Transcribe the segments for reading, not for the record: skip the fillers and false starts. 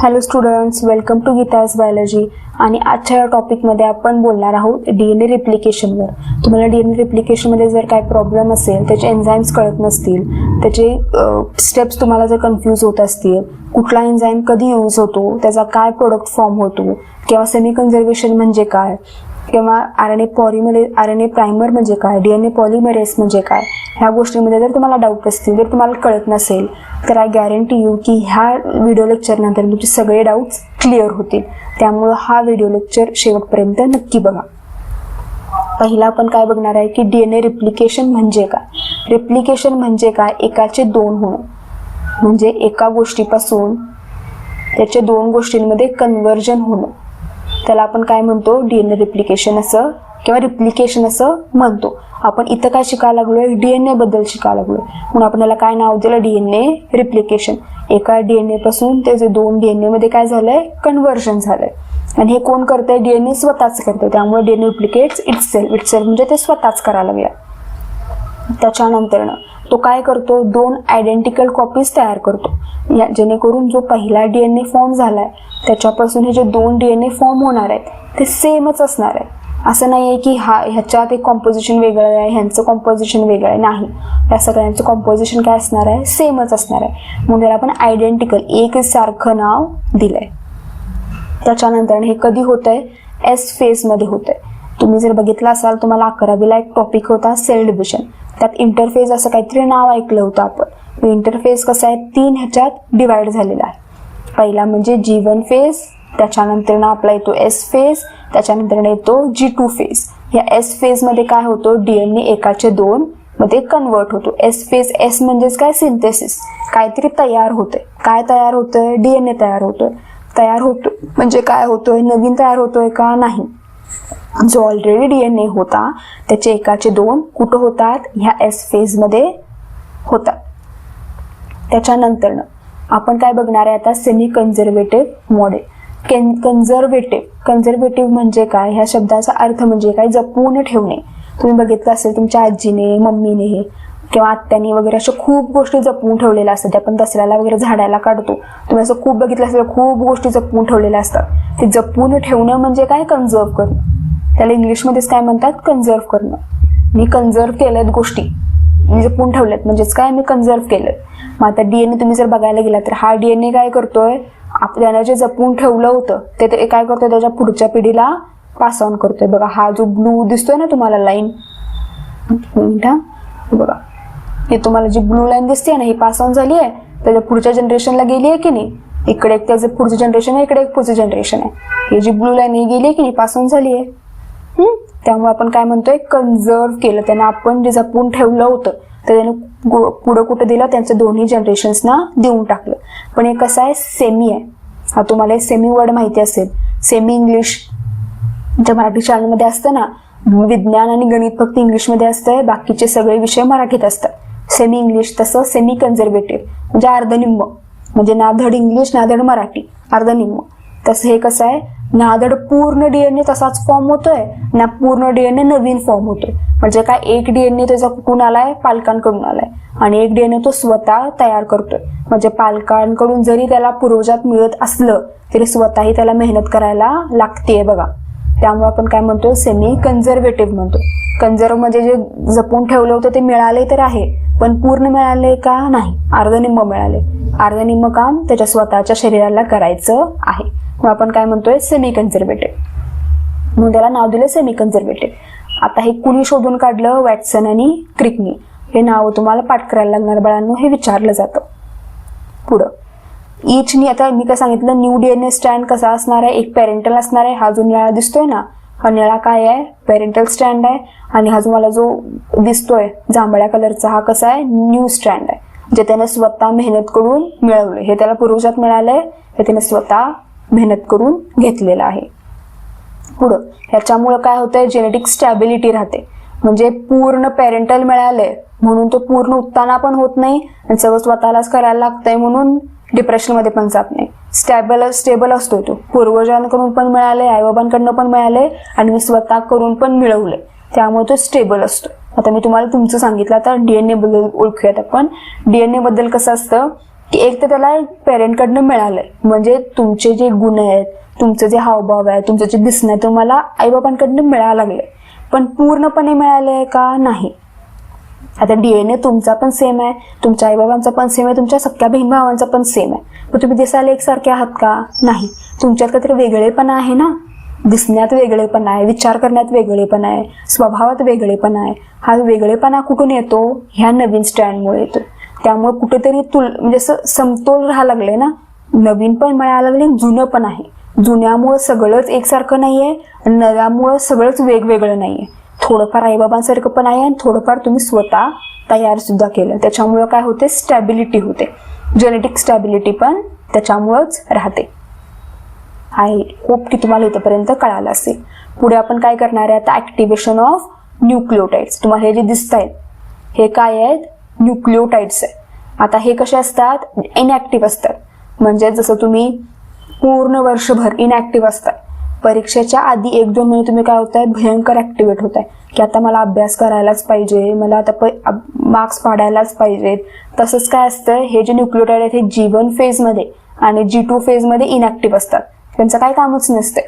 Hello students, welcome to Geeta's biology. आणि आजच्या या टॉपिकमध्ये आपण बोलणार आहोत DNA रिप्लिकेशनवर. तुम्हाला DNA रिप्लिकेशनमध्ये जर काय प्रॉब्लेम असेल, त्याचे एन्झाईम्स कळत नसतील, त्याचे स्टेप्स तुम्हाला जर कन्फ्यूज होत असतील, कुठला एन्झाईम कधी यूज होतो, त्याचा काय प्रोडक्ट फॉर्म होतो, किंवा सेमी कन्झर्वेशन म्हणजे काय, किंवा RNA प्रायमर म्हणजे काय, DNA पॉलिमरेस म्हणजे काय, ह्या गोष्टींमध्ये जर तुम्हाला डाऊट असतील, जर तुम्हाला कळत नसेल, तर आय गॅरंटी यू की ह्या व्हिडिओ लेक्चरनंतर तुमचे सगळे डाऊट्स क्लिअर होतील. त्यामुळं हा व्हिडिओ लेक्चर शेवटपर्यंत नक्की बघा. पहिला आपण काय बघणार आहे की DNA रिप्लिकेशन म्हणजे काय. रिप्लिकेशन म्हणजे काय, एकाचे दोन होणं, म्हणजे एका गोष्टीपासून त्याच्या दोन गोष्टींमध्ये कन्व्हर्जन होणं, त्याला आपण काय म्हणतो, DNA रिप्लिकेशन असं किंवा रिप्लिकेशन असं म्हणतो. आपण इथं काय शिकायला लागलोय, DNA बद्दल शिकायला लागलोय, म्हणून आपण याला काय नाव दिलं, DNA रिप्लिकेशन. एका DNA पासून त्याचे दोन DNA मध्ये काय झालंय, कन्व्हर्जन झालंय. आणि हे कोण करतंय, DNA स्वतःच करतंय. त्यामुळे DNA रिप्लिकेट्स इटसेल्फ म्हणजे ते स्वतःच करायला लागल्या. त्याच्यानंतर तो काय करतो, दोन आयडेंटिकल कॉपीज तयार करतो, जेणेकरून जो पहिला DNA फॉर्म झालाय त्याच्यापासून हे जे दोन DNA फॉर्म होणार आहेत ते सेमच असणार आहे. असं नाही आहे की ह्याच्यात एक कॉम्पोजिशन वेगळं आहे, ह्यांचं कॉम्पोजिशन वेगळं आहे. नाही, या सगळ्यांचं कॉम्पोजिशन काय असणार आहे, सेमच असणार आहे. म्हणून त्याला आपण आयडेंटिकल, एक सारखं नाव दिलंय. त्याच्यानंतर हे कधी होतंय, एस फेज मध्ये होतंय. तुम्ही जर बघितलं असाल, तुम्हाला 11वीला एक टॉपिक होता सेल डिव्हिजन, त्यात इंटरफेज असं काहीतरी नाव ऐकलं होतं आपण. इंटरफेज कसं आहे, 3 ह्याच्यात डिवाइड झालेला आहे. पहिला म्हणजे G1 फेज, त्याच्यानंतर आपला येतो S फेज, त्याच्यानंतर येतो G2 फेज. या S फेज मध्ये काय होतो, DNA एकाचे दोन मध्ये कन्वर्ट होतो. S फेज, S म्हणजेच काय, सिंथेसिस, काहीतरी तयार होतंय. काय तयार होतंय, DNA तयार होतोय. तयार होतो म्हणजे काय होतोय, नवीन तयार होतोय का, नाही. जो ऑलरेडी DNA होता त्याचे एकाचे दोन कुठं होतात, ह्या S फेज मध्ये होतात. त्याच्यानंतर आपण काय बघणार आहे आता, सेमी कन्झर्वेटिव्ह मॉडेल. कन्झर्वेटिव्ह म्हणजे काय, ह्या शब्दाचा अर्थ म्हणजे काय, जपून ठेवणे. तुम्ही बघितलं असेल तुमच्या आजीने, मम्मीने किंवा आत्याने वगैरे अशा खूप गोष्टी जपून ठेवलेल्या असतात. आपण दसऱ्याला वगैरे झाडायला काढतो, तुम्ही असं खूप बघितलं असेल, खूप गोष्टी जपून ठेवलेल्या असतात. ते जपून ठेवणं म्हणजे काय, कन्झर्व करणं. त्याला इंग्लिशमध्येच काय म्हणतात, कन्झर्व करणं. मी कन्झर्व केल्यात गोष्टी, मी जपून ठेवल्यात म्हणजेच काय, मी कन्झर्व केलं. मग आता DNA तुम्ही जर बघायला गेला तर हा DNA काय करतोय, आपल्याला जे जपून ठेवलं होतं ते काय करतोय, त्याच्या पुढच्या पिढीला पास ऑन करतोय. बघा हा जो ब्लू दिसतोय ना तुम्हाला लाईन, बघा हे तुम्हाला जी ब्लू लाईन दिसते ना, ही पास ऑन झाली आहे, त्याच्या पुढच्या जनरेशनला गेली आहे की नाही. इकडे एक त्याचं पुढचं जनरेशन आहे, इकडे एक पुढचं जनरेशन आहे. ही जी ब्लू लाईन ही गेली आहे की नाही, पास ऑन झाली आहे. त्यामुळे आपण काय म्हणतोय, कन्झर्व केलं. त्यांना आपण जे जपून ठेवलं होतं तर त्याने पुढं कुठं दिलं, त्यांचं दोन्ही जनरेशन्सना देऊन टाकलं. पण हे कसं आहे, सेमी आहे. हा तुम्हाला सेमी वर्ड माहिती असेल. सेमी इंग्लिश ज्या मराठी शाळेमध्ये असतं ना, विज्ञान आणि गणित फक्त इंग्लिशमध्ये असतंय, बाकीचे सगळे विषय मराठीत असतात. सेमी इंग्लिश, तसं सेमी कन्झर्वेटिव्ह म्हणजे अर्धनिम्म, म्हणजे ना धड इंग्लिश ना धड मराठी, अर्धनिम्म. तसं हे कसं आहे, ना धड पूर्ण DNA तसाच फॉर्म होतोय, ना पूर्ण DNA नवीन फॉर्म होतोय. म्हणजे काय, एक DNA त्याचा कुठून आलाय, पालकांकडून आलाय, आणि एक DNA तो स्वतः तयार करतोय. म्हणजे पालकांकडून जरी त्याला पूर्वजात मिळत असलं तरी स्वतःही त्याला मेहनत करायला लागतेय बघा. त्यामुळे आपण काय म्हणतो, सेमी कन्झर्वेटिव्ह म्हणतो. कन्झर्व म्हणजे जे जपून ठेवलं होतं ते मिळाले तर आहे, पण पूर्ण मिळाले का, नाही, अर्धनिम्म मिळाले. अर्धनिम्म काम त्याच्या स्वतःच्या शरीराला करायचं आहे, मग आपण काय म्हणतोय, सेमी कन्झर्वेटिव्ह. म्हणून त्याला नाव दिलं सेमी कन्झर्वेटिव्ह. आता हे कुणी शोधून काढलं, वॅटसन आणि क्रिकनी. हे नाव तुम्हाला पाठ करायला लागणार बाळांनो, हे विचारलं जातं पुढं. इचनी, आता मी काय सांगितलं, न्यू DNA स्ट्रँड कसा असणार आहे, एक पॅरेंटल असणार आहे. हा जो निळा दिसतोय ना, हा निळा काय आहे, पॅरेंटल स्ट्रँड आहे. आणि हा जो मला जो दिसतोय जांभळ्या कलरचा, हा कसा आहे, न्यू स्ट्रँड आहे, जे त्याने स्वतः मेहनत करून मिळवलं. हे त्याला पूर्वजात मिळालंय, हे त्याने स्वतः मेहनत करून घेतलेलं आहे. पुढं ह्याच्यामुळे काय होतंय, जेनेटिक स्टॅबिलिटी राहते. म्हणजे पूर्ण पॅरेंटल मिळालंय म्हणून तो पूर्ण उत्ताना पण होत नाही, आणि सगळं स्वतःलाच करायला लागतंय म्हणून डिप्रेशनमध्ये पण जात नाही. स्टेबल असतोय तो. पूर्वजांकडून पण मिळालंय, आईबाबांकडनं पण मिळालंय, आणि मी स्वतः करून पण मिळवलंय, त्यामुळे तो स्टेबल असतोय. आता मी तुम्हाला तुमचं सांगितलं, आता DNA बद्दल ओळखूयात आपण. DNA बद्दल कसं असतं की एक तर त्याला पेरेंटकडनं मिळालंय, म्हणजे तुमचे जे गुण आहेत, तुमचे जे हावभाव आहे, तुमचं जे दिसणं आहे, तुम्हाला आईबाबांकडनं मिळायला लागले. पण पूर्णपणे मिळालंय का? नाही. आता DNA तुमचा पण सेम आहे, तुमच्या आईबाबांचा पण सेम आहे, तुमच्या सख्या बहीण भावांचा पण सेम आहे, पण तुम्ही दिसायला एकसारखे आहात का? नाही. तुमच्यात काहीतरी वेगळेपणा आहे ना, दिसण्यात वेगळेपणा आहे, विचार करण्यात वेगळेपणा आहे, स्वभावात वेगळेपणा आहे. हा वेगळेपणा कुठून येतो? ह्या नवीन स्टँडमुळे येतो. त्यामुळे कुठेतरी म्हणजे असं समतोल राहायला लागले ना, नवीन पण मिळायला लागले, जुनं पण आहे. जुन्यामुळे सगळंच एकसारखं नाहीये, नव्यामुळे सगळंच वेगवेगळं नाहीये. थोडंफार आईबाबांसारखं पण आहे आणि थोडंफार तुम्ही स्वतः तयार सुद्धा केलं. त्याच्यामुळे काय होते? स्टॅबिलिटी होते. जेनेटिक स्टॅबिलिटी पण त्याच्यामुळेच राहते. आय होप की तुम्हाला इथपर्यंत कळालं असेल. पुढे आपण काय करणार आहे आता? Activation of nucleotides. तुम्हाला हे जे दिसत आहेत हे काय आहेत? न्यूक्लिओटाइड्स आहे. आता हे कसे असतात? इनॅक्टिव्ह असतात. म्हणजे जसं तुम्ही पूर्ण वर्षभर इनॅक्टिव्ह असतात, परीक्षेच्या आधी 1-2 महिने तुम्ही काय होताय? भयंकर ऍक्टिव्हेट होताय की आता मला अभ्यास करायलाच पाहिजे, मला आता मार्क्स पाडायलाच पाहिजेत. तसंच काय असतं? हे जे न्यूक्लिओटाइड आहेत हे G1 फेजमध्ये आणि G2 फेजमध्ये इनॅक्टिव्ह असतात. त्यांचं काय कामच नसते.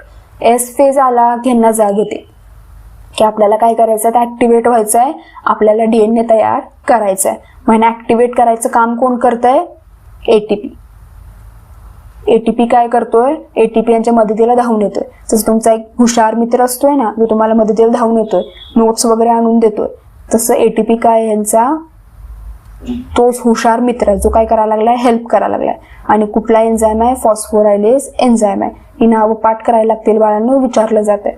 S फेज आला की ह्यांना जाग येते की आपल्याला काय करायचं आहे? ऍक्टिव्हेट व्हायचं आहे, आपल्याला DNA तयार करायचं आहे. म्हणजे ऍक्टिव्हेट करायचं काम कोण करतंय? ATP. ATP काय करतोय? ATP यांच्या मदतीला धावून येतोय. जसं तुमचा एक हुशार मित्र असतोय ना, जो तुम्हाला मदतीला धावून येतोय, नोट्स वगैरे आणून देतोय, तसं ATP काय यांचा तोच हुशार मित्र जो काय करायला लागलाय? हेल्प करायला लागलाय. आणि कुठला एन्झाईम आहे? फॉस्फोरायलेज एन्झाईम आहे. ही नावं पाठ करायला लागतील बाळांनो, विचारलं जातंय.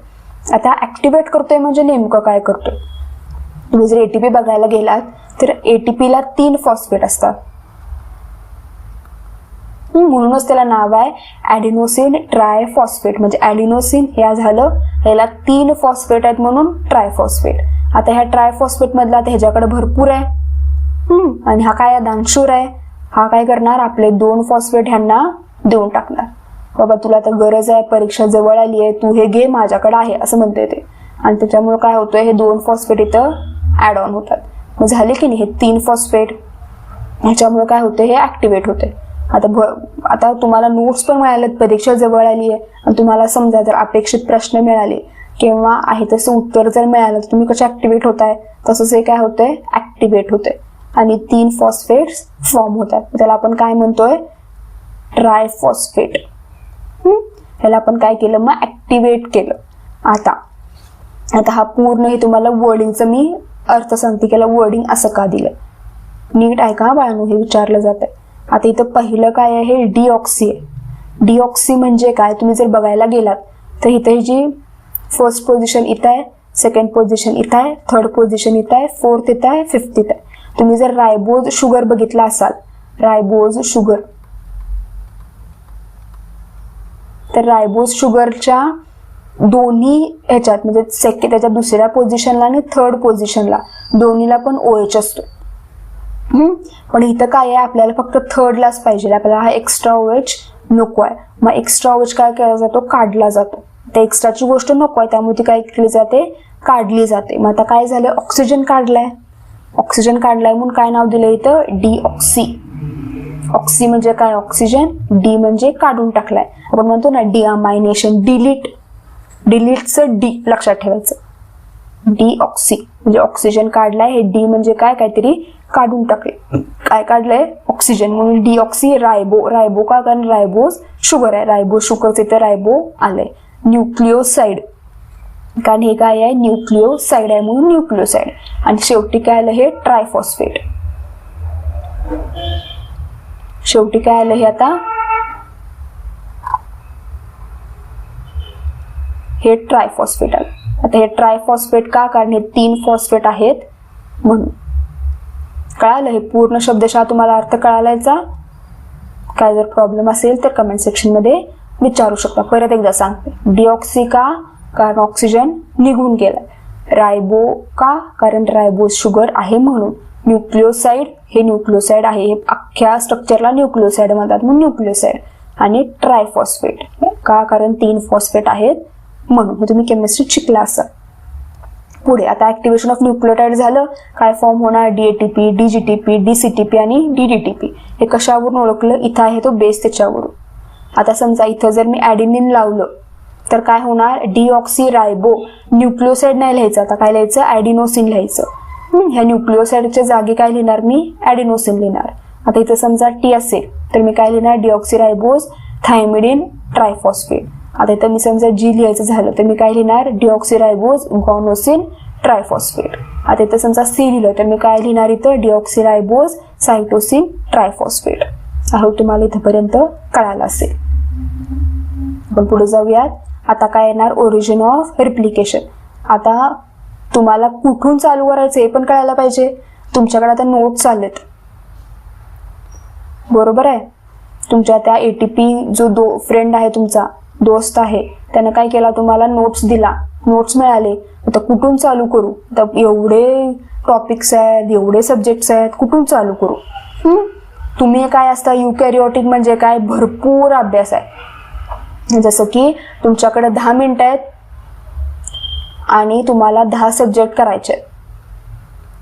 आता ऍक्टिव्हेट करतोय म्हणजे नेमकं काय करतोय? तुम्ही जर ATP बघायला गेलात तर ATP ला 3 फॉस्फेट असतात. म्हणूनच त्याला नाव आहे ॲडिनोसिन ट्रायफॉस्फेट. म्हणजे ॲडिनोसिन हे झालं, ह्याला 3 फॉस्फेट आहेत म्हणून ट्रायफॉस्फेट. आता ह्या ट्रायफॉस्फेट मधला आता ह्याच्याकडे भरपूर आहे आणि हा काय? दानशूर आहे. हा काय करणार? आपले 2 फॉस्फेट ह्यांना देऊन टाकणार. बाबा तुला आता गरज आहे, परीक्षा जवळ आली आहे, तू हे घे, माझ्याकडे आहे असं म्हणते ते. आणि त्याच्यामुळे काय होतंय? हे 2 फॉस्फेट इथं ऍड ऑन होतात. मग झाले की नाही हे 3 फॉस्फेट? ह्याच्यामुळे काय होते? हे ऍक्टिव्हेट होते. आता तुम्हाला नोट्स पण मिळालेत, परीक्षा जवळ आली आहे आणि तुम्हाला समजा जर अपेक्षित प्रश्न मिळाले किंवा आहे तसं उत्तर जर मिळालं तर तुम्ही कसे ऍक्टिव्हेट होताय? तसंच हे काय होतंय? ऍक्टिव्हेट होते आणि 3 फॉस्फेट्स फॉर्म होतात. त्याला आपण काय म्हणतोय? ट्रायफॉस्फेट. ह्याला आपण काय केलं? मग ऍक्टिव्हेट केलं. आता हा पूर्ण हे तुम्हाला वर्डिंगचं मी अर्थ सांगते की वर्डिंग असं का दिलं. नीट ऐका बाळांनो, हे विचारलं जात आहे. आता इथं पहिलं काय आहे? हे डिऑक्सी आहे. डिऑक्सी म्हणजे काय? तुम्ही जर बघायला गेलात तर इथे जी फर्स्ट पोझिशन इथं आहे, सेकंड पोझिशन इथं आहे, थर्ड पोझिशन इथं आहे, फोर्थ इथं आहे, फिफ्थ इथं आहे. तुम्ही जर रायबोज शुगर बघितला असाल, रायबोज शुगर, तर रायबोज शुगरच्या दोन्ही ह्याच्यात म्हणजे त्याच्या दुसऱ्या पोझिशनला आणि थर्ड पोझिशनला दोन्हीला पण OH असतो. पण इथं काय आहे? आपल्याला फक्त थर्डलाच पाहिजे. आपल्याला हा एक्स्ट्रा OH नको आहे. मग एक्स्ट्रा OH काय केला जातो? काढला जातो. त्या एक्स्ट्राची गोष्ट नको आहे त्यामुळे ती काय केली जाते? काढली जाते. मग आता काय झालं? ऑक्सिजन काढलाय. ऑक्सिजन काढलाय म्हणून काय नाव दिलं इथं? डिऑक्सी. ऑक्सी म्हणजे काय? ऑक्सिजन. डी म्हणजे काढून टाकलाय. आपण म्हणतो ना डिअमायनेशन, डिलीटचं डी लक्षात ठेवायचं. डिऑक्सी म्हणजे ऑक्सिजन काढलाय. हे डी म्हणजे काय? काहीतरी काढून टाकले. काय काढलंय? ऑक्सिजन. म्हणून डिऑक्सी. रायबो का? कारण रायबोज शुगर आहे. रायबो शुगरचे इथे रायबो आलंय. न्यूक्लिओसाइड कारण हे काय आहे? न्यूक्लिओसाइड आहे म्हणून न्यूक्लिओसाइड. आणि शेवटी काय आलं? हे ट्रायफॉस्फेट. शेवटी काय आलं? हे आता हे ट्रायफॉस्फेट आलं. आता हे ट्रायफॉस्फेट का? कारण हे 3 फॉस्फेट आहेत म्हणून. कळालं? हे पूर्ण शब्दशः तुम्हाला अर्थ कळाला याचा? काय जर प्रॉब्लेम असेल तर कमेंट सेक्शन मध्ये विचारू शकता. परत एकदा सांगते. डिऑक्सी का? कारण ऑक्सिजन निघून गेलाय. रायबो का? कारण रायबोज शुगर आहे म्हणून. न्यूक्लिओसाइड हे न्यूक्लिओसाइड आहे, हे अख्ख्या स्ट्रक्चरला न्यूक्लिओसाइड म्हणतात म्हणून न्यूक्लिओसाइड. आणि ट्रायफॉस्फेट का? कारण 3 फॉस्फेट आहेत म्हणून. हे तुम्ही केमिस्ट्रीत शिकला असाल. पुढे आता ऍक्टिव्हेशन ऑफ न्यूक्लियोटाइड झालं, काय फॉर्म होणार, DATP, DGTP, DCTP आणि DDTP. हे कशावरून ओळखलं, इथं आहे तो बेस त्याच्यावरून. आता समजा इथं जर मी ॲडेनिन लावलं तर काय होणार, डिऑक्सिरायबो न्यूक्लिओसाइड नाही लिहायचं, आता काय लिहायचं, ॲडिनोसिन लिहायचं. ह्या न्यूक्लिओसाइडच्या जागी काय लिहिणार मी, ॲडिनोसिन लिहिणार. आता इथं समजा T असेल तर मी काय लिहिणार, डिऑक्सिरायबोज थायमिडिन ट्रायफॉस्फेट. आता इथं मी समजा G लिहायचं झालं तर मी काय लिहिणार, डिऑक्सिरायबोज गॉनोसिन ट्रायफॉस्फेट. आता इथं समजा C लिहिलं तर मी काय लिहिणार, इथं डिऑक्सिरायबोज सायटोसिन ट्रायफॉस्फेट. आहे तुम्हाला इथंपर्यंत कळालं असेल. आपण पुढे जाऊयात. आता काय येणार, ओरिजिन ऑफ रिप्लिकेशन. आता तुम्हाला कुठून चालू करायचं हे पण कळायला पाहिजे. तुमच्याकडे आता नोट्स आलेत, बरोबर आहे. तुमच्या त्या ATP जो फ्रेंड आहे, तुमचा दोस्त आहे, त्यानं काय केला, तुम्हाला नोट्स दिला, नोट्स मिळाले. आता कुठून चालू करू, तर एवढे टॉपिक्स आहेत, एवढे सब्जेक्ट्स आहेत, कुठून चालू करू. तुम्ही काय असता, युकॅरियोटिक म्हणजे काय, भरपूर अभ्यास आहे. जसं की तुमच्याकडे 10 मिनिटं आहेत आणि तुम्हाला 10 सब्जेक्ट करायचे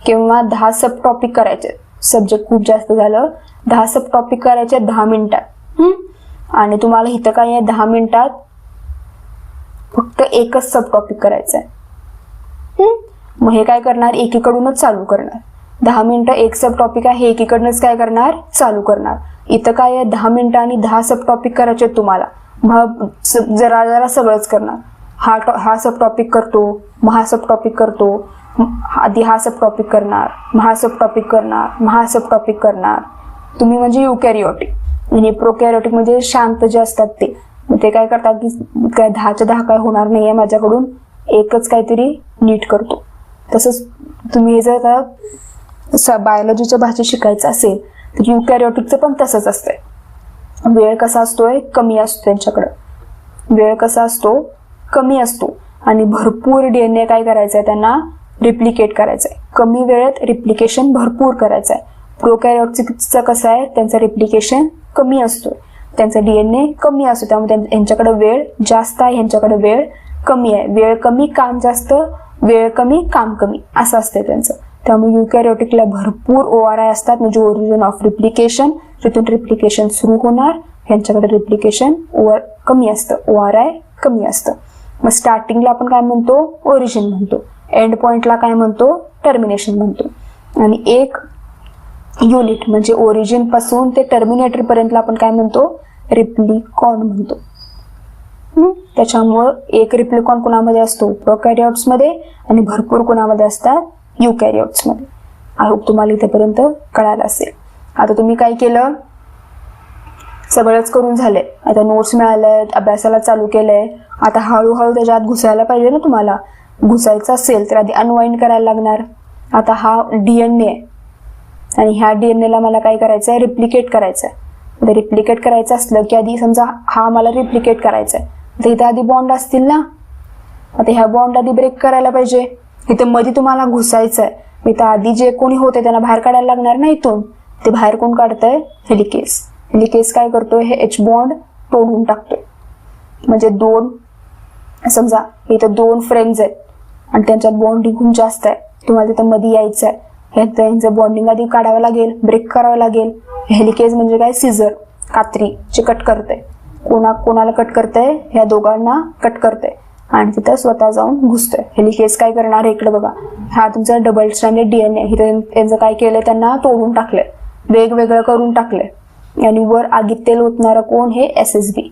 किंवा 10 सब टॉपिक करायचे. सब्जेक्ट खूप जास्त झालं, 10 सब टॉपिक करायचे 10 मिनिटात. आणि तुम्हाला इथं काय आहे, 10 मिनिटात फक्त एकच सब टॉपिक करायचं आहे. मग हे काय करणार, एकीकडूनच चालू करणार. 10 मिनिटं एक सब टॉपिक आहे, एकीकडूनच काय करणार, चालू करणार. इथं काय आहे, 10 मिनिटं आणि 10 सब टॉपिक करायचे तुम्हाला. मग जरा जरा सगळंच करणार. हा सब टॉपिक करतो, मग हा सब टॉपिक करतो, आधी हा सब टॉपिक करणार, मग हा सब टॉपिक करणार, मग हा सब टॉपिक करणार. तुम्ही म्हणजे युकॅरियोटिक. आणि प्रोकॅरियोटिक म्हणजे शांत जे असतात ते काय करतात की काय 10च्या 10 काय होणार नाहीये माझ्याकडून, एकच काहीतरी नीट करतो. तसंच तुम्ही हे जर बायोलॉजीच्या भाषेत शिकायचं असेल तर युकॅरियोटिकचं पण तसंच असतंय. वेळ कसा असतोय, कमी असतो त्यांच्याकडं. वेळ कसा असतो, कमी असतो. आणि भरपूर DNA काय करायचंय त्यांना, रिप्लिकेट करायचंय. कमी वेळेत रिप्लिकेशन भरपूर करायचंय. प्रोकॅरियोटिकचं कसं आहे, त्यांचं रिप्लिकेशन कमी असतो, त्यांचा DNA कमी असतो, त्यामुळे यांच्याकडे वेळ जास्त आहे, यांच्याकडे वेळ कमी आहे. वेळ कमी, काम जास्त, वेळ कमी, काम कमी, असं असते त्यांचं. त्यामुळे युकॅरियोटिकला भरपूर ORI असतात, म्हणजे ओरिजिन ऑफ रिप्लिकेशन. जिथून रिप्लिकेशन सुरू होणार, यांच्याकडे रिप्लिकेशन कमी असतं, ORI कमी असतं. मग स्टार्टिंगला आपण काय म्हणतो, ओरिजिन म्हणतो. एंड पॉइंटला काय म्हणतो, टर्मिनेशन म्हणतो. आणि एक युनिट म्हणजे ओरिजिन पासून ते टर्मिनेटर पर्यंत आपण काय म्हणतो, रिप्लिकॉन म्हणतो. त्याच्यामुळं एक रिप्लिकॉन कोणामध्ये असतो, प्रोकॅरियोट्स मध्ये, आणि भरपूर कोणामध्ये असतात, युकॅरियोट्स मध्ये. आय होप तुम्हाला इथेपर्यंत कळालं असेल. आता तुम्ही काय केलं, सगळंच करून झालंय. आता नोट्स मिळाल्यात, अभ्यासाला चालू केलंय. आता हळूहळू त्याच्यात घुसायला पाहिजे ना. तुम्हाला घुसायचं असेल तर आधी अनवाइंड करायला लागणार. आता हा DNA आहे आणि ह्या DNA ला मला काय करायचं आहे, रिप्लिकेट करायचं आहे. रिप्लिकेट करायचं असलं की आधी समजा हा मला रिप्लिकेट करायचा आहे, तर इथं आधी बॉन्ड असतील ना. आता ह्या बॉन्ड आधी ब्रेक करायला पाहिजे. इथं मध्ये तुम्हाला घुसायचं आहे, इथं आधी जे कोणी होते त्यांना बाहेर काढायला लागणार ना. इथून ते बाहेर कोण काढतंय, हेलिकेस. हेलिकेस काय करतोय, हे H बॉन्ड तोडून टाकतोय. म्हणजे समजा इथं 2 फ्रेंड्स आहेत आणि त्यांच्यात बॉन्डिंग खूप जास्त आहे, तुम्हाला तिथं मध्ये यायचं आहे. यांचं बॉन्डिंग आधी काढावं लागेल, ब्रेक करावं लागेल. हेलिकेज म्हणजे काय, सिझर, कात्री जे कट करते. कोणाला कट करते, ह्या दोघांना कट करते आणि तिथं स्वतः जाऊन घुसतोय. हेलिकेज काय करणार, इकडे बघा, हा तुमचा डबल स्ट्रँडेड DNA. इथं त्यांचं काय केलं, त्यांना तोडून टाकलंय, वेगवेगळं करून टाकलंय. आणि वर आगीत तेल ओतणारं कोण, हे SSB,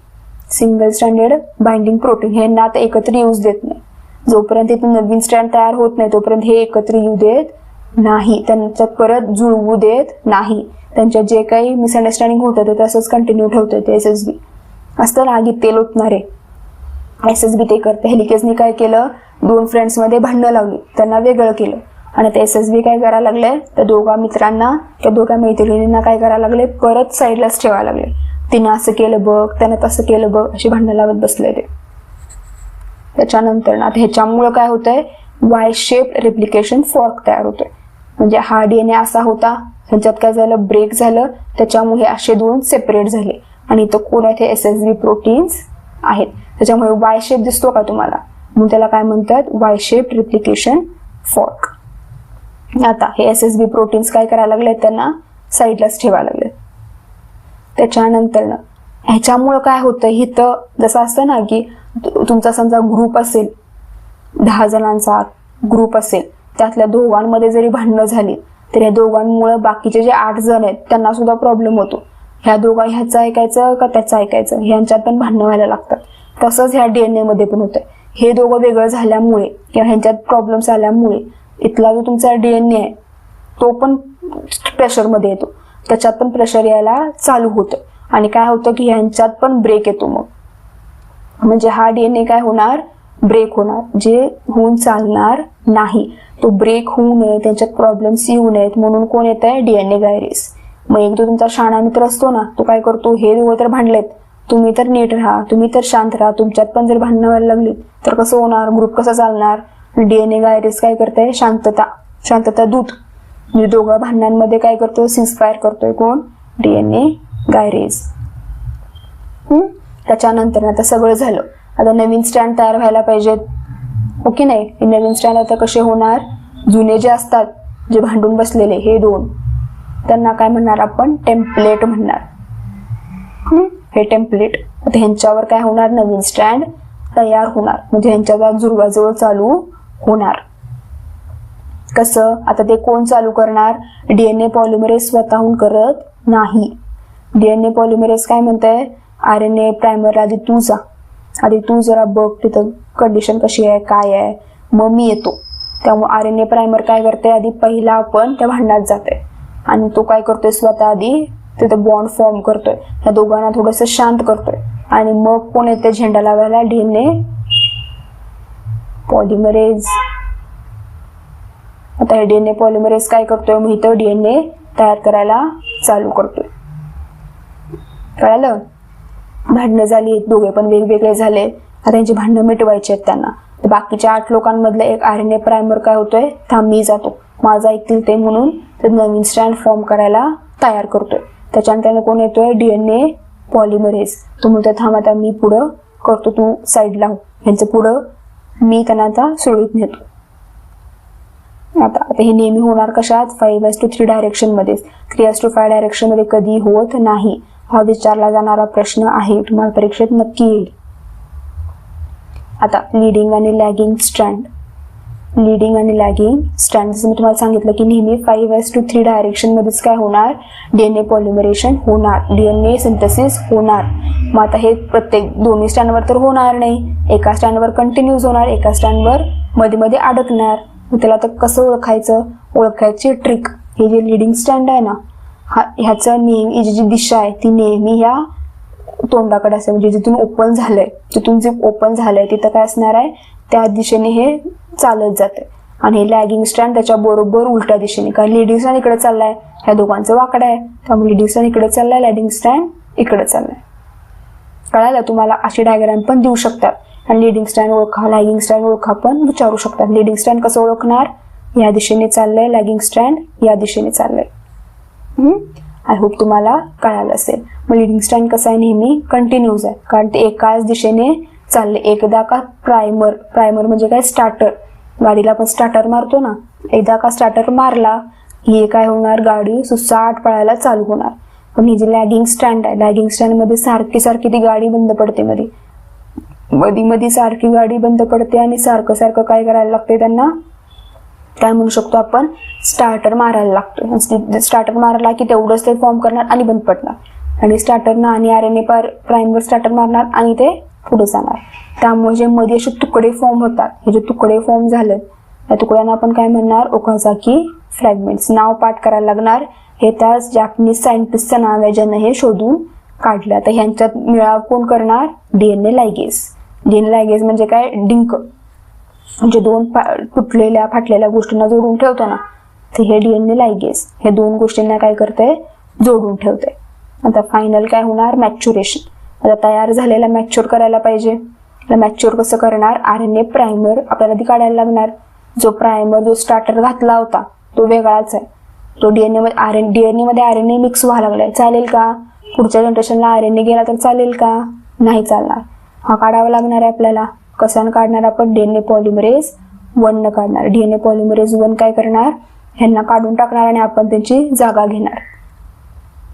single stranded binding protein. हे ना तर एकत्र येऊच देत नाही. जोपर्यंत इथून नवीन स्ट्रँड तयार होत नाही तोपर्यंत हे एकत्र येऊ देत नाही, त्यांच्यात परत जुळवू देत नाही. त्यांच्यात जे काही मिसअंडरस्टँडिंग होतं ते तसंच कंटिन्यू ठेवतं. ते SSB असतं ना, आगीत तेल ओतणारे, SSB ते करते. हेलिकेजने काय केलं, 2 फ्रेंड्समध्ये भांडणं लावली, त्यांना वेगळं केलं. आणि ते SSB काय करायला लागले, त्या दोघा मित्रांना, त्या दोघा मैत्रिणींना काय करायला लागले, परत साईडलाच ठेवायला लागले. तिनं असं केलं बघ, त्यानं तसं केलं बघ, अशी भांडणं लावत बसले ते. त्याच्यानंतर ना ह्याच्यामुळं काय होतंय, वाय शेप रिप्लिकेशन फॉर्क तयार होतोय. म्हणजे हा DNA असा होता, ह्याच्यात काय झालं, ब्रेक झालं, त्याच्यामुळे असे 2 सेपरेट झाले. आणि इथं कोण आहेत, SSB प्रोटीन्स आहेत. त्याच्यामुळे वाय शेप दिसतो का तुम्हाला, म्हणून त्याला काय म्हणतात, वाय शेप रिप्लिकेशन फॉर्क. आता हे SSB प्रोटीन्स काय करायला लागले, त्यांना साईडलाच ठेवायला लागले. त्याच्यानंतर ह्याच्यामुळं काय होतं, इथं जसं असतं ना की तुमचा समजा ग्रुप असेल, 10 जणांचा ग्रुप असेल, त्यातल्या दोघांमध्ये जरी भांडणं झाली तर या दोघांमुळे बाकीचे जे 8 जण आहेत त्यांना सुद्धा प्रॉब्लेम होतो. ह्याचं ऐकायचं का त्याचं ऐकायचं, ह्यांच्यात पण भांडणं व्हायला लागतात. तसंच ह्या DNA मध्ये पण होतंय. हे दोघं वेगळं झाल्यामुळे किंवा ह्यांच्यात प्रॉब्लेम्स आल्यामुळे इथला जो तुमचा DNA आहे तो पण प्रेशरमध्ये येतो, त्याच्यात पण प्रेशर यायला चालू होतं आणि काय होतं की ह्यांच्यात पण ब्रेक येतो. मग म्हणजे हा DNA काय होणार, ब्रेक होणार, जे होऊन चालणार नाही. तो ब्रेक होऊ नये, त्यांच्यात प्रॉब्लेम्स येऊ नयेत म्हणून कोण येत आहे, DNA गायरेस. मग एक जो तुमचा शाणा मित्र असतो ना, तो काय करतो, हे दोघं तर भांडलेत, तुम्ही तर नीट राहा, तुम्ही तर शांत राहा, तुमच्यात पण जर भांडणं व्हायला लागली तर कसं होणार, ग्रुप कसा चालणार. DNA गायरेस काय करते, शांतता दूत. म्हणजे दोघं भांडणांमध्ये काय करतो, सिन्स्पायर करतोय कोण, DNA गायरेस. त्याच्यानंतर आता सगळं झालं, आता नवीन स्टँड तयार व्हायला पाहिजेत, ओके नाही. हे नवीन स्टँड आता कसे होणार, जुने जे असतात जे भांडून बसलेले हे 2, त्यांना काय म्हणणार आपण, टेम्पलेट म्हणणार. हे टेम्पलेट, आता ह्यांच्यावर काय होणार, नवीन स्टँड तयार होणार, म्हणजे ह्यांच्या जुळवाजुळव चालू होणार. कसं, आता ते कोण चालू करणार, DNA पॉलिमरेज स्वतःहून करत नाही. DNA पॉलिमरेज काय म्हणतंय, RNA प्रायमर आधी तू जा, आधी तू जरा बघ तिथं कंडिशन कशी आहे, काय आहे, मग मी येतो. त्यामुळे RNA प्रायमर काय करते, आधी पहिला आपण त्या भांडणात जाते आणि तो काय करतोय, स्वतः आधी तिथं बॉन्ड फॉर्म करतोय, या दोघांना थोडंसं शांत करतोय आणि मग कोण येते झेंडा लावायला, DNA पॉलिमरेज. आता हे DNA पॉलिमरेज काय करतोय, मग इथं DNA तयार करायला चालू करतोय. कळालं, भांडणं झाली, दोघे पण वेगवेगळे झाले, आता त्यांची भांडणं मिटवायची आहेत त्यांना. बाकीच्या 8 लोकांमधलं एक RNA प्रायमर काय होतोय, थांब मी जातो, माझा ऐकतील ते म्हणून ते नवीन स्टँड फॉर्म करायला तयार करतोय. त्याच्यानंतर कोण येतोय, DNA पॉलिमरेज. तो म्हणतोय थांब आता मी पुढं करतो, तू साईडला हो, ह्यांचं पुढं मी त्यांना आता सुरळीत नेतो. आता हे नेहमी होणार कशात, 5:3 डायरेक्शन मध्ये. 3:5 डायरेक्शन मध्ये कधी होत नाही. हा विचारला जाणारा प्रश्न आहे, तुम्हाला परीक्षेत नक्की येईल. आता लीडिंग आणि लॅगिंग स्ट्रँड. लीडिंग आणि लॅगिंग स्ट्रँड, जसं मी तुम्हाला सांगितलं की नेहमी 5:3 डायरेक्शन मध्येच काय होणार, DNA पॉलिमरेशन होणार, DNA सिंथेसिस होणार. मग आता हे प्रत्येक दोन्ही स्टँडवर तर होणार नाही, एका स्टँडवर कंटिन्यूज होणार, एका स्टँडवर मध्ये मध्ये अडकणार. मग त्याला आता कसं ओळखायचं, ओळखायची ट्रिक, हे जे लीडिंग स्टँड आहे ना, ह्याचं नेहमी जी दिशा आहे ती नेहमी ह्या तोंडाकडे असेल, म्हणजे जिथून ओपन झालंय, तिथून जे ओपन झालंय तिथं काय असणार आहे, त्या दिशेने हे चालत जाते. आणि हे लॅगिंग स्टँड त्याच्या बरोबर उलट्या दिशेने, कारण लीडिंग स्टँड इकडे चाललाय, ह्या दोघांचं वाकडं आहे, त्यामुळे लीडिंग स्टँड इकडे चाललाय, लॅगिंग स्टँड इकडे चाललाय. कळालं, तुम्हाला अशी डायग्राम पण देऊ शकतात. आणि लीडिंग स्टँड ओळखा, लॅगिंग स्टँड ओळखा पण विचारू शकतात. लीडिंग स्टँड कसं ओळखणार, या दिशेने चाललंय, लॅगिंग स्टँड या दिशेने चाललंय. आय होप तुम्हाला कळालं असेल. मग लीडिंग स्टँड कसं आहे, नेहमी कंटिन्यूज आहे, कारण ते एकाच दिशेने चालले. एकदा का प्रायमर म्हणजे काय, स्टार्टर, गाडीला आपण स्टार्टर मारतो ना, एकदा का स्टार्टर मारला ही काय होणार, गाडी सुसाट पळायला चालू होणार. पण ही जी लॅगिंग स्टँड आहे, लॅगिंग स्टँड मध्ये सारखी ती गाडी बंद पडते, मध्ये सारखी गाडी बंद पडते आणि सारखं काय करायला लागते त्यांना, काय म्हणू शकतो आपण, स्टार्टर मारायला लागतो. स्टार्टर मारला की तेवढंच ते फॉर्म करणार आणि बंद पडणार, आणि स्टार्टरनं आणि RNA प्रायमर स्टार्टर मारणार आणि ते पुढे जाणार. त्यामुळे जे मध्ये असे तुकडे फॉर्म होतात, हे जे तुकडे फॉर्म झाले, या तुकड्यांना आपण काय म्हणणार, ओकाझाकी फ्रॅगमेंट्स. नाव पाठ करायला लागणार, हे त्या जॅपनीज सायंटिस्टचं नाव आहे ज्यानं हे शोधून काढलं. तर ह्यांच्यात मिळाव कोण करणार, DNA लायगेज. DNA लायगेज म्हणजे काय, डिंक, म्हणजे 2 तुटलेल्या फाटलेल्या गोष्टींना जोडून ठेवतो ना, तर हे DNA लायगेज हे 2 गोष्टींना काय करते, जोडून ठेवते. आता फायनल काय होणार, मॅच्युरेशन. आता तयार झालेला मॅच्युअर करायला पाहिजे. मॅच्युअर कसं करणार, RNA प्रायमर आपल्याला ती काढायला लागणार. जो स्टार्टर घातला होता तो वेगळाच आहे, तो DNA मध्ये RNA मिक्स व्हायला लागलाय. चालेल का, पुढच्या जनरेशनला RNA गेला तर चालेल का, नाही चालणार. हा काढावा लागणार आहे आपल्याला. कशाने काढणार आपण, DNA पॉलिमरेज 1 न काढणार. DNA पॉलिमरेज 1 काय करणार, ह्यांना काढून टाकणार आणि आपण त्यांची जागा घेणार.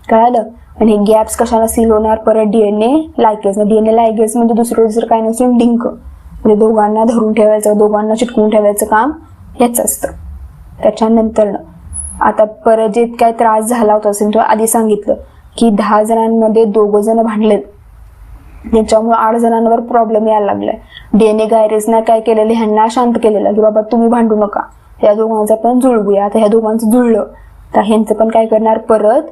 कळालं. आणि हे गॅप्स कशाला सील होणार, परत DNA लायगेज. DNA लायगेज म्हणजे दुसरं जर काय नसून लिंक, म्हणजे दोघांना धरून ठेवायचं, दोघांना चिटकवून ठेवायचं काम हेच असतं. त्याच्यानंतर आता परत जे काय त्रास झाला होता असेल तो आधी सांगितलं की 10 जणांमध्ये 2 जण भांडलेत, त्याच्यामुळे 8 जणांवर प्रॉब्लेम यायला लागलाय. DNA गायरेजने काय केलेलं, ह्यांना शांत केलेलं की बाबा तुम्ही भांडू नका, या दोघांचं पण जुळवूया. आता ह्या दोघांचं जुळलं तर ह्यांचं पण काय करणार, परत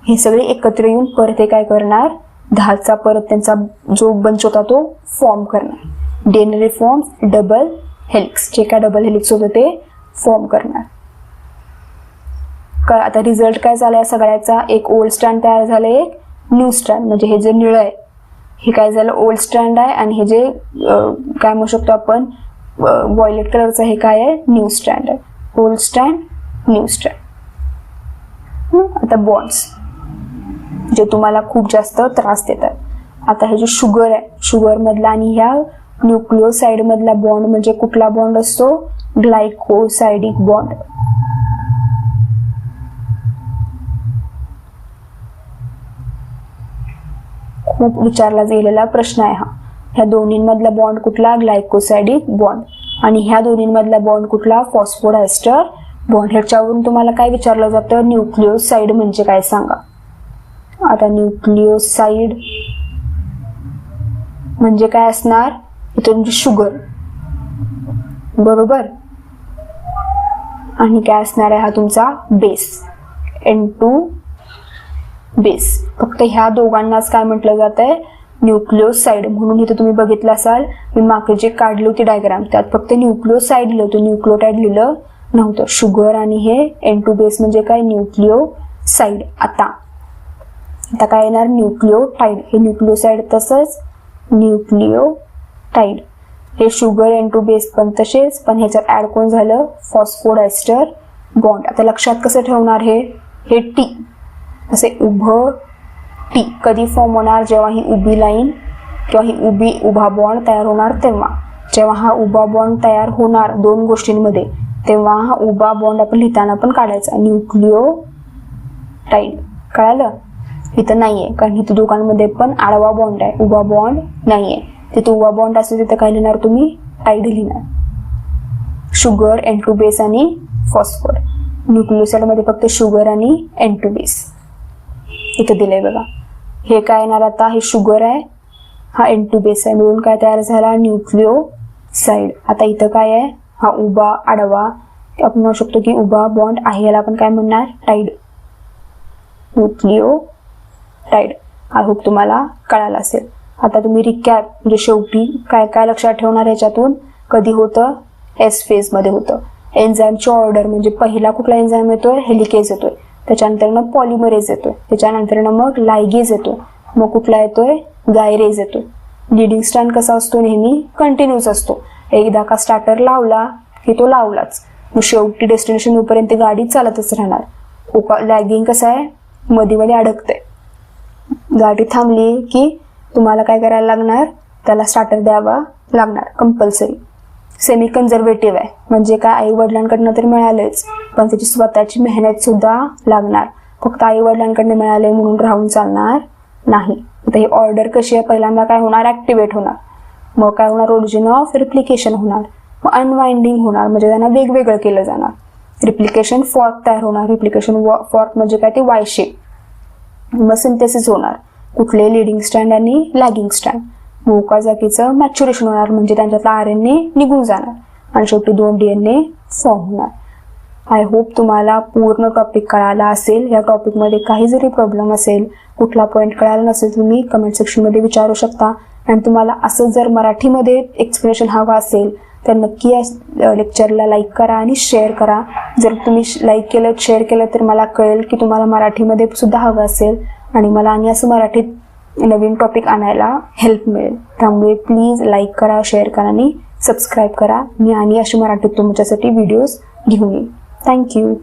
हे सगळे एकत्र येऊन परत हे काय करणार, 10चा परत त्यांचा जो बंच होता तो फॉर्म करणार. DNA रिफॉर्म्स डबल हेलिक्स, जे काय डबल हेलिक्स होतं ते फॉर्म करणार. आता रिझल्ट काय झाला या सगळ्याचा, एक ओल्ड स्ट्रँड तयार झालं, एक न्यू स्ट्रँड. म्हणजे हे जे निळं आहे हे काय झालं, ओल्ड स्ट्रँड आहे, आणि हे जे काय म्हणू शकतो आपण व्हायलेट कलरचं हे काय आहे, न्यू स्ट्रँड आहे. Old strand, new strand. आता बॉन्ड्स जे तुम्हाला खूप जास्त त्रास देतात. आता हे जे शुगर आहे, शुगर मधला आणि ह्या न्यूक्लिओसाइड मधला बॉन्ड म्हणजे कुठला बॉन्ड असतो, ग्लायकोसाइडिक बॉन्ड. खूप विचारला गेलेला प्रश्न आहे हा. ह्या दोन्हींमधला बॉन्ड कुठला, ग्लायकोसाइडिक बॉन्ड. आणि ह्या दोन्हींमधला बॉन्ड कुठला, फॉस्फोडायस्टर बॉन्ड. ह्याच्यावरून तुम्हाला काय विचारलं जातं, न्यूक्लिओसाइड म्हणजे काय सांगा. आता न्यूक्लिओसाइड म्हणजे काय असणार, इथे तुमची शुगर बरोबर, आणि काय असणार आहे हा तुमचा बेस, N2 बेस. फक्त ह्या दोघांनाच काय म्हटलं जात आहे, न्यूक्लिओसाइड. म्हणून इथे तुम्ही बघितलं असाल मी मागे जे काढली होती डायग्राम त्यात फक्त न्यूक्लिओसाइड लिहिलं होतं, न्यूक्लिओटाइड लिहिलं नव्हतं. शुगर आणि हे N2 बेस म्हणजे काय, न्यूक्लिओसाइड. आता काय येणार, न्यूक्लिओटाइड. हे न्यूक्लिओसाइड तसंच न्यूक्लिओटाइड. हे शुगर N2 बेस पण तसेच, पण ह्याच्यात ऍड कोण झालं, फॉस्फोडायस्टर बॉन्ड. आता लक्षात कसं ठेवणार, हे टी असे उभं टी कधी फॉर्म होणार, जेव्हा ही उभी लाईन किंवा ही उभा बॉन्ड तयार होणार तेव्हा. जेव्हा हा उभा बॉन्ड तयार होणार 2 गोष्टींमध्ये तेव्हा हा उभा बॉन्ड आपण लिहिताना पण काढायचा, न्यूक्लिओटाइड. कळालं. इथं नाहीये कारण इथं दोघांमध्ये पण आडवा बॉन्ड आहे, उभा बॉन्ड नाहीये. तिथे उभा बॉन्ड असेल तिथे काय लिहिणार तुम्ही, टाइड लिहिणार. शुगर N2 बेस आणि फॉस्फोर. न्यूक्लिओसाइड मध्ये फक्त शुगर आणि N2 बेस इथे दिलंय बघा. हे काय येणार, आता हे शुगर आहे, हा N2 बेस आहे, मिळून काय तयार झाला, न्यूक्लिओसाइड. आता इथं काय आहे, हा उभा आडवा, आपण म्हणू शकतो की उभा बॉन्ड आहे, याला आपण काय म्हणणार, टाइड, न्यूक्लिओटाइड. आय होप तुम्हाला कळालं असेल. आता तुम्ही रिकॅप म्हणजे शेवटी काय काय लक्षात ठेवणार ह्याच्यातून, कधी होतं, एस फेज मध्ये होतं. एन्झाईमची ऑर्डर म्हणजे पहिला कुठला एन्झाईम येतोय, हेलिकेज येतोय, त्याच्यानंतर पॉलिमरेज येतोय, त्याच्यानंतर मग लायगेज येतो, मग कुठला येतोय, गायरेज येतोय. लीडिंग स्ट्रँड कसा असतो, नेहमी कंटिन्यूस असतो. एकदा का स्टार्टर लावला की तो लावलाच, मग शेवटी डेस्टिनेशन होईपर्यंत गाडी चालतच राहणार. लॅगिंग कसं आहे, मध्ये मध्ये अडकते. गाडी थांबली की तुम्हाला काय करायला लागणार, त्याला स्टार्टर द्यावा लागणार कंपल्सरी. सेमी कन्झर्वेटिव्ह आहे म्हणजे काय, आई वडिलांकडनं तर मिळालेच पण त्याची स्वतःची मेहनत सुद्धा लागणार. फक्त आई वडिलांकडनं मिळाले म्हणून राहून चालणार नाही. आता ही ऑर्डर कशी आहे, पहिल्यांदा काय होणार, ऍक्टिव्हेट होणार, मग काय होणार, ओरिजिन ऑफ रिप्लिकेशन होणार, मग अनवाइंडिंग होणार म्हणजे त्यांना वेगवेगळं केलं जाणार. रिप्लिकेशन फॉर्क तयार होणार, रिप्लिकेशन फॉर्क म्हणजे काय, ते वाय शेप. मग सिंथेसिस होणार, कुठले लीडिंग स्ट्रँड आणि लॅगिंग स्ट्रँड. मग ओकाजाकीचं मॅच्युरेशन होणार म्हणजे त्यांच्यातला RNA निघून जाणार आणि शेवटी 2 DNA फॉर्म होणार. आय होप तुम्हाला पूर्ण टॉपिक कळाला असेल. या टॉपिकमध्ये काही जरी प्रॉब्लेम असेल, कुठला पॉईंट कळाला नसेल, तुम्ही कमेंट सेक्शनमध्ये विचारू शकता. आणि तुम्हाला असं जर मराठीमध्ये एक्सप्लेनेशन हवं असेल तर नक्की या लेक्चरला लाईक करा आणि शेअर करा. जर तुम्ही लाईक केलं, शेअर केलं तर मला कळेल की तुम्हाला मराठीमध्ये सुद्धा हवं असेल आणि मला आणि असं मराठीत नवीन टॉपिक आणायला हेल्प मिळेल. त्यामुळे प्लीज लाईक करा, शेअर करा आणि सबस्क्राईब करा. मी आणि अशी मराठीत तुमच्यासाठी व्हिडिओज घेऊन येईन. थँक्यू.